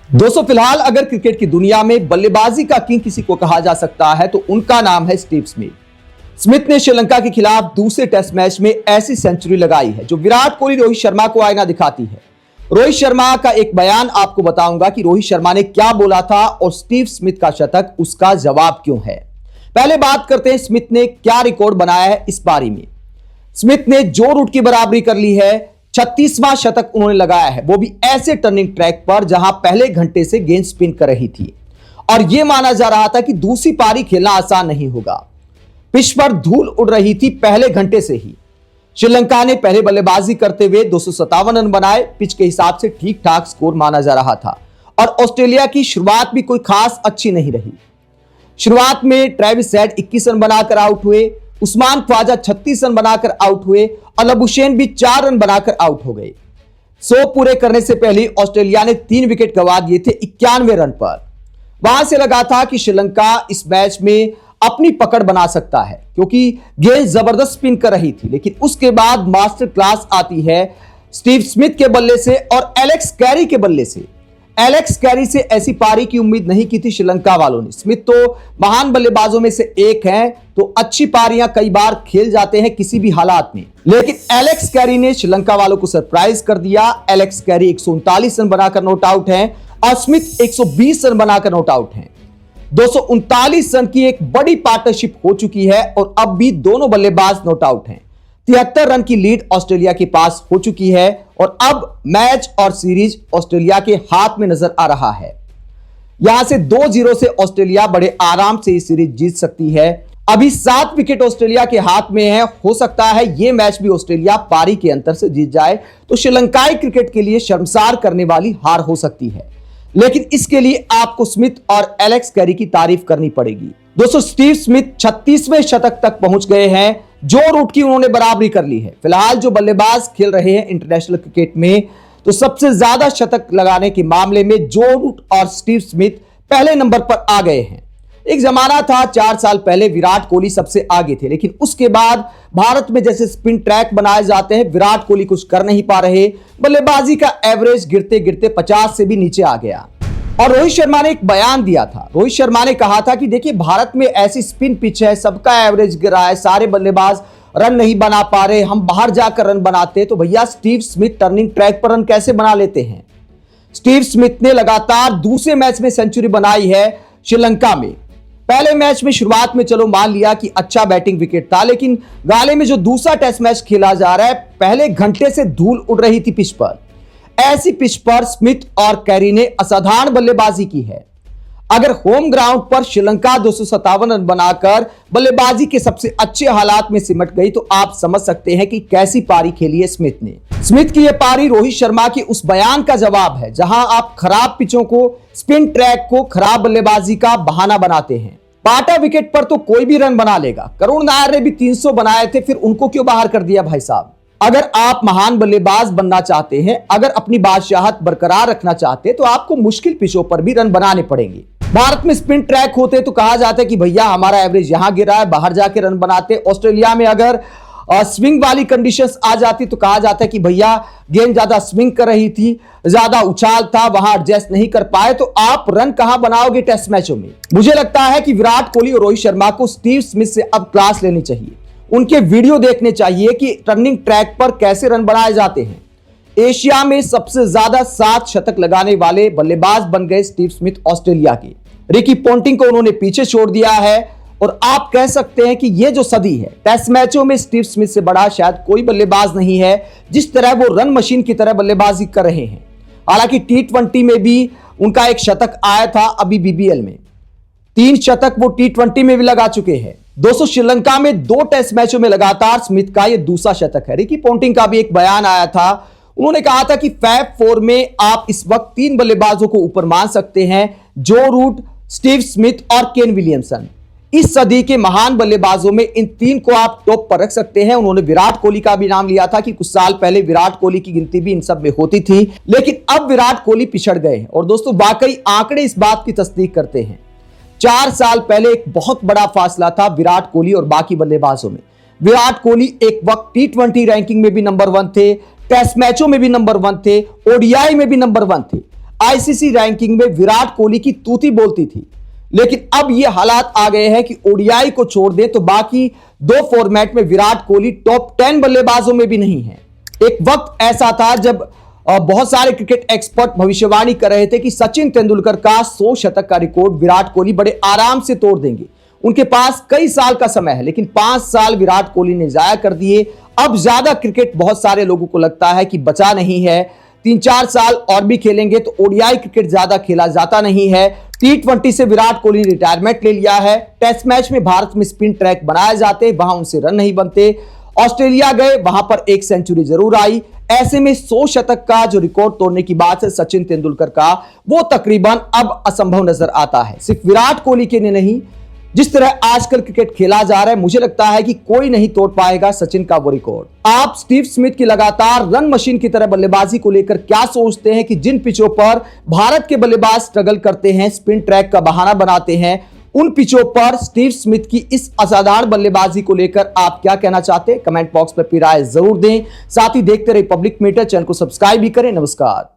दोस्तों फिलहाल अगर क्रिकेट की दुनिया में बल्लेबाजी का किंग किसी को कहा जा सकता है तो उनका नाम है स्टीव स्मिथ। स्मिथ ने श्रीलंका के खिलाफ दूसरे टेस्ट मैच में ऐसी सेंचुरी लगाई है जो विराट कोहली रोहित शर्मा को आईना दिखाती है। रोहित शर्मा का एक बयान आपको बताऊंगा कि रोहित शर्मा ने क्या बोला था और स्टीव स्मिथ का शतक उसका जवाब क्यों है। पहले बात करते हैं स्मिथ ने क्या रिकॉर्ड बनाया है इस पारी में। स्मिथ ने जो रूट की बराबरी कर ली है, 36वां शतक उन्होंने लगाया है, वो भी ऐसे टर्निंग ट्रैक पर जहां पहले घंटे से गेंद स्पिन कर रही थी और यह माना जा रहा था कि दूसरी पारी खेलना आसान नहीं होगा। पिच पर धूल उड़ रही थी पहले घंटे से ही। श्रीलंका ने पहले बल्लेबाजी करते हुए 257 रन बनाए, पिच के हिसाब से ठीक ठाक स्कोर माना जा रहा था और ऑस्ट्रेलिया की शुरुआत भी कोई खास अच्छी नहीं रही। शुरुआत में ट्रेविस हेड 21 रन बनाकर आउट हुए, उस्मान ख्वाजा 36 रन बनाकर आउट हुए और लबुशेन भी 4 रन बनाकर आउट हो गए। 100 पूरे करने से पहले ऑस्ट्रेलिया ने 3 विकेट गंवा दिए थे 91 रन पर। वहां से लगा था कि श्रीलंका इस मैच में अपनी पकड़ बना सकता है क्योंकि गेंद जबरदस्त स्पिन कर रही थी, लेकिन उसके बाद मास्टर क्लास आती है स्टीव स्मिथ के बल्ले से और एलेक्स कैरी के बल्ले से। एलेक्स कैरी से ऐसी पारी की उम्मीद नहीं की थी श्रीलंका वालों ने। स्मिथ तो महान बल्लेबाजों में से एक हैं, तो अच्छी पारियां कई बार खेल जाते हैं किसी भी हालात में, लेकिन एलेक्स कैरी ने श्रीलंका वालों को सरप्राइज कर दिया। एलेक्स कैरी 139 रन बनाकर नॉट आउट हैं और स्मिथ 120 रन बनाकर नॉट आउट हैं। 239 रन की एक बड़ी पार्टनरशिप हो चुकी है और अब भी दोनों बल्लेबाज नॉट आउट हैं। 73 रन की लीड ऑस्ट्रेलिया के पास हो चुकी है और अब मैच और सीरीज ऑस्ट्रेलिया के हाथ में नजर आ रहा है। यहां से 2-0 से ऑस्ट्रेलिया बड़े आराम से इस सीरीज जीत सकती है। अभी 7 विकेट ऑस्ट्रेलिया के हाथ में है। हो सकता है यह मैच भी ऑस्ट्रेलिया पारी के अंतर से जीत जाए तो श्रीलंकाई क्रिकेट के लिए शर्मसार करने वाली हार हो सकती है, लेकिन इसके लिए आपको स्मिथ और एलेक्स कैरी की तारीफ करनी पड़ेगी। दोस्तों स्टीव स्मिथ 36वें शतक तक पहुंच गए हैं, जो रूट की उन्होंने बराबरी कर ली है। फिलहाल जो बल्लेबाज खेल रहे हैं इंटरनेशनल क्रिकेट में, तो सबसे ज्यादा शतक लगाने के मामले में जो रूट और स्टीव स्मिथ पहले नंबर पर आ गए हैं। एक जमाना था 4 साल पहले विराट कोहली सबसे आगे थे, लेकिन उसके बाद भारत में जैसे स्पिन ट्रैक बनाए जाते हैं, विराट कोहली कुछ कर नहीं पा रहे। बल्लेबाजी का एवरेज गिरते गिरते 50 से भी नीचे आ गया और रोहित शर्मा ने एक बयान दिया था। रोहित शर्मा ने कहा था कि देखिए भारत में ऐसी स्पिन पिच है, सबका एवरेज गिरा है, सारे बल्लेबाज रन नहीं बना पा रहे, हम बाहर जाकर रन बनाते। तो भैया स्टीव स्मिथ टर्निंग ट्रैक पर रन कैसे बना लेते हैं। स्टीव स्मिथ ने लगातार दूसरे मैच में सेंचुरी बनाई है श्रीलंका में। पहले मैच में शुरुआत में चलो मान लिया कि अच्छा बैटिंग विकेट था, लेकिन गाले में जो दूसरा टेस्ट मैच खेला जा रहा है, पहले घंटे से धूल उड़ रही थी पिच पर। ऐसी पिच पर स्मिथ और कैरी ने असाधारण बल्लेबाजी की है। अगर होम ग्राउंड पर श्रीलंका 257 रन बनाकर बल्लेबाजी के सबसे अच्छे हालात में सिमट गई तो आप समझ सकते हैं कि कैसी पारी खेली है स्मिथ ने। स्मिथ की यह पारी रोहित शर्मा के उस बयान का जवाब है जहां आप खराब पिचों को, स्पिन ट्रैक को खराब बल्लेबाजी का बहाना बनाते हैं। पाटा विकेट पर तो कोई भी रन बना लेगा। करुण नायर ने भी 300 बनाए थे, फिर उनको क्यों बाहर कर दिया भाई साहब। अगर आप महान बल्लेबाज बनना चाहते हैं, अगर अपनी बादशाहत बरकरार रखना चाहते हैं, तो आपको मुश्किल पिचों पर भी रन बनाने पड़ेंगे। भारत में स्पिन ट्रैक होते तो कहा जाता है कि भैया हमारा एवरेज यहां गिरा है, बाहर जाके रन बनाते। ऑस्ट्रेलिया में अगर स्विंग वाली कंडीशंस आ जाती तो कहा जाता है कि भैया गेंद ज्यादा स्विंग कर रही थी, ज्यादा उछाल था, वहां एडजस्ट नहीं कर पाए, तो आप रन कहां बनाओगे टेस्ट मैचों में। मुझे लगता है कि विराट कोहली और रोहित शर्मा को स्टीव स्मिथ से अब क्लास लेनी चाहिए। उनके वीडियो देखने चाहिए कि टर्निंग ट्रैक पर कैसे रन बनाए जाते हैं। एशिया में सबसे ज्यादा 7 शतक लगाने वाले बल्लेबाज बन गए स्टीव स्मिथ ऑस्ट्रेलिया के। रिकी पोंटिंग को उन्होंने पीछे छोड़ दिया है और आप कह सकते हैं कि यह जो सदी है, टेस्ट मैचों में स्टीव स्मिथ से बड़ा शायद कोई बल्लेबाज नहीं है। जिस तरह वो रन मशीन की तरह बल्लेबाजी कर रहे हैं। हालांकि T20 में भी उनका एक शतक आया था, अभी BBL में 3 शतक वो T20 में भी लगा चुके हैं। दोस्तों श्रीलंका में 2 टेस्ट मैचों में लगातार स्मिथ का यह दूसरा शतक है। रिकी पोंटिंग का भी एक बयान आया था, उन्होंने कहा था कि फैब 4 में आप इस वक्त 3 बल्लेबाजों को ऊपर मान सकते हैं, जो रूट, स्टीव स्मिथ और केन विलियमसन। इस सदी के महान बल्लेबाजों में इन 3 को आप टॉप पर रख सकते हैं। उन्होंने विराट कोहली का भी नाम लिया था कि कुछ साल पहले विराट कोहली की गिनती भी इन सब में होती थी, लेकिन अब विराट कोहली पिछड़ गए हैं। और दोस्तों वाकई आंकड़े इस बात की तस्दीक करते हैं। 4 साल पहले एक बहुत बड़ा फासला था विराट कोहली और बाकी बल्लेबाजों में। विराट कोहली एक वक्त T20 रैंकिंग में भी नंबर 1 थे, टेस्ट मैचों में भी नंबर 1 थे, ODI में भी नंबर 1 थे। आईसीसी रैंकिंग में विराट कोहली की तूती बोलती थी। लेकिन अब ये हालात आ गए हैं कि ओडीआई को छोड़ दे तो बाकी दो फॉर्मेट में विराट कोहली टॉप 10 बल्लेबाजों में भी नहीं है। एक वक्त ऐसा था जब बहुत सारे क्रिकेट एक्सपर्ट भविष्यवाणी कर रहे थे कि सचिन तेंदुलकर का 100 शतक का रिकॉर्ड विराट कोहली बड़े आराम से तोड़ देंगे। उनके पास कई साल का समय है, लेकिन 5 साल विराट कोहली ने जाया कर दिए। अब ज्यादा क्रिकेट बहुत सारे लोगों को लगता है कि बचा नहीं है। 3-4 साल और भी खेलेंगे तो ओडीआई क्रिकेट ज्यादा खेला जाता नहीं है। T20 से विराट कोहली ने रिटायरमेंट ले लिया है। टेस्ट मैच में भारत में स्पिन ट्रैक बनाए जाते, वहां उनसे रन नहीं बनते। ऑस्ट्रेलिया गए, वहां पर एक सेंचुरी जरूर आई। ऐसे में 100 शतक का जो रिकॉर्ड तोड़ने की बात है सचिन तेंदुलकर का, वो तकरीबन अब असंभव नजर आता है। सिर्फ विराट कोहली के लिए नहीं, जिस तरह आजकल क्रिकेट खेला जा रहा है, मुझे लगता है कि कोई नहीं तोड़ पाएगा सचिन का वो रिकॉर्ड। आप स्टीव स्मिथ की लगातार रन मशीन की तरह बल्लेबाजी को लेकर क्या सोचते हैं कि जिन पिचों पर भारत के बल्लेबाज स्ट्रगल करते हैं, स्पिन ट्रैक का बहाना बनाते हैं, उन पिचों पर स्टीव स्मिथ की इस असाधारण बल्लेबाजी को लेकर आप क्या कहना चाहते हैं? कमेंट बॉक्स में अपनी राय जरूर दें। साथ ही देखते रहिए पब्लिक मीटर, चैनल को सब्सक्राइब भी करें। नमस्कार।